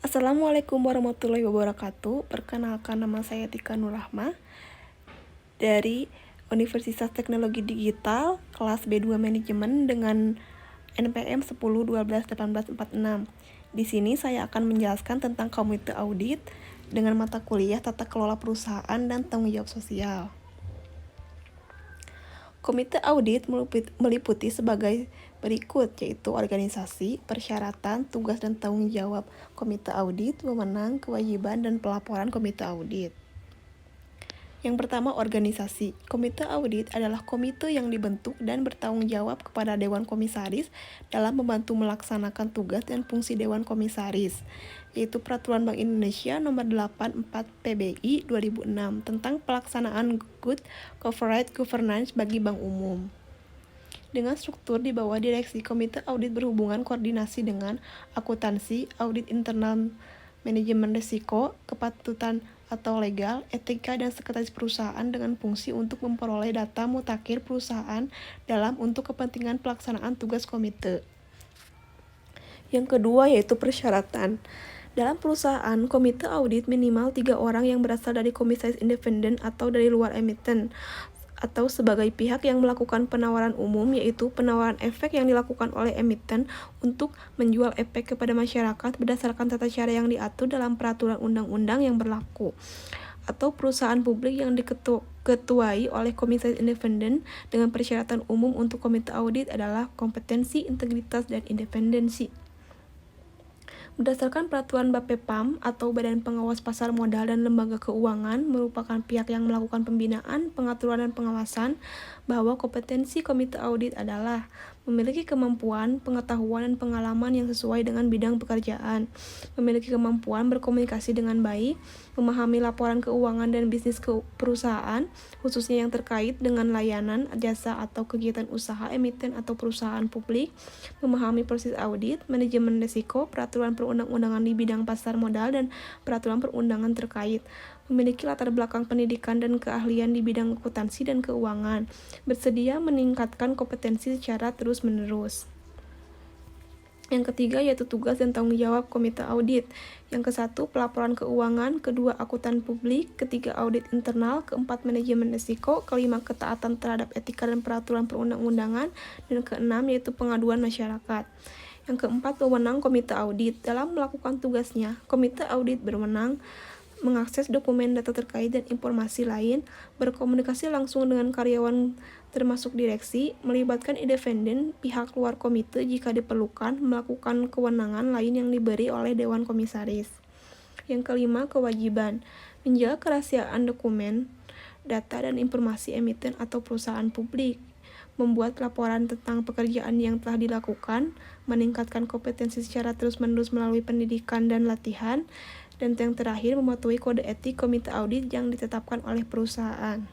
Assalamualaikum warahmatullahi wabarakatuh. Perkenalkan, nama saya Tika Nurrahma dari Universitas Teknologi Digital kelas B2 Manajemen dengan NPM 10121846. Di sini saya akan menjelaskan tentang komite audit dengan mata kuliah Tata Kelola Perusahaan dan Tanggung Jawab Sosial. Komite audit meliputi sebagai berikut, yaitu organisasi, persyaratan, tugas dan tanggung jawab komite audit, wewenang, kewajiban, dan pelaporan komite audit. Yang pertama, organisasi. Komite audit adalah komite yang dibentuk dan bertanggung jawab kepada Dewan Komisaris dalam membantu melaksanakan tugas dan fungsi Dewan Komisaris, yaitu Peraturan Bank Indonesia Nomor 84 PBI 2006 tentang pelaksanaan Good Corporate Governance bagi bank umum. Dengan struktur di bawah direksi, komite audit berhubungan koordinasi dengan akuntansi, audit internal, manajemen risiko, kepatutan atau legal, etika, dan sekretaris perusahaan dengan fungsi untuk memperoleh data mutakhir perusahaan untuk kepentingan pelaksanaan tugas komite. Yang kedua yaitu persyaratan. Dalam perusahaan, komite audit minimal 3 orang yang berasal dari komisaris independen atau dari luar emiten, atau sebagai pihak yang melakukan penawaran umum, yaitu penawaran efek yang dilakukan oleh emiten untuk menjual efek kepada masyarakat berdasarkan tata cara yang diatur dalam peraturan undang-undang yang berlaku, atau perusahaan publik yang diketuai oleh komisaris independen. Dengan persyaratan umum untuk komite audit adalah kompetensi, integritas, dan independensi. Berdasarkan peraturan BAPEPAM atau Badan Pengawas Pasar Modal dan Lembaga Keuangan merupakan pihak yang melakukan pembinaan, pengaturan, dan pengawasan, bahwa kompetensi komite audit adalah memiliki kemampuan, pengetahuan, dan pengalaman yang sesuai dengan bidang pekerjaan, memiliki kemampuan berkomunikasi dengan baik, memahami laporan keuangan dan bisnis perusahaan, khususnya yang terkait dengan layanan, jasa, atau kegiatan usaha emiten atau perusahaan publik, memahami proses audit, manajemen risiko, peraturan perundang-undangan di bidang pasar modal, dan peraturan perundangan terkait, memiliki latar belakang pendidikan dan keahlian di bidang akuntansi dan keuangan, bersedia meningkatkan kompetensi secara terus-menerus. Yang ketiga yaitu tugas dan tanggung jawab komite audit. Yang ke-1, pelaporan keuangan. Kedua, akuntan publik. Ketiga, audit internal. Keempat, manajemen risiko. Kelima, ketaatan terhadap etika dan peraturan perundang-undangan. Dan keenam yaitu pengaduan masyarakat. Yang keempat, wewenang komite audit. Dalam melakukan tugasnya, komite audit berwenang mengakses dokumen, data terkait, dan informasi lain, berkomunikasi langsung dengan karyawan termasuk direksi, melibatkan independen, pihak luar komite jika diperlukan, melakukan kewenangan lain yang diberi oleh Dewan Komisaris. Yang kelima, kewajiban. Menjaga kerahasiaan dokumen, data, dan informasi emiten atau perusahaan publik, membuat laporan tentang pekerjaan yang telah dilakukan, meningkatkan kompetensi secara terus-menerus melalui pendidikan dan latihan, dan yang terakhir, mematuhi kode etik komite audit yang ditetapkan oleh perusahaan.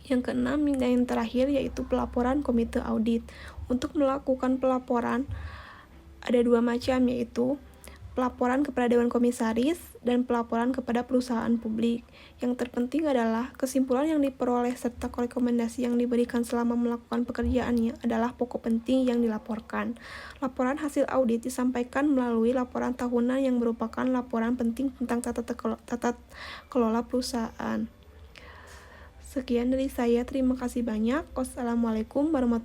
Yang keenam dan yang terakhir yaitu pelaporan komite audit. Untuk melakukan pelaporan ada 2 macam, yaitu pelaporan kepada Dewan Komisaris dan pelaporan kepada perusahaan publik. Yang terpenting adalah kesimpulan yang diperoleh serta rekomendasi yang diberikan selama melakukan pekerjaannya adalah pokok penting yang dilaporkan. Laporan hasil audit disampaikan melalui laporan tahunan yang merupakan laporan penting tentang tata kelola perusahaan. Sekian dari saya, terima kasih banyak. Wassalamualaikum warahmatullahi wabarakatuh.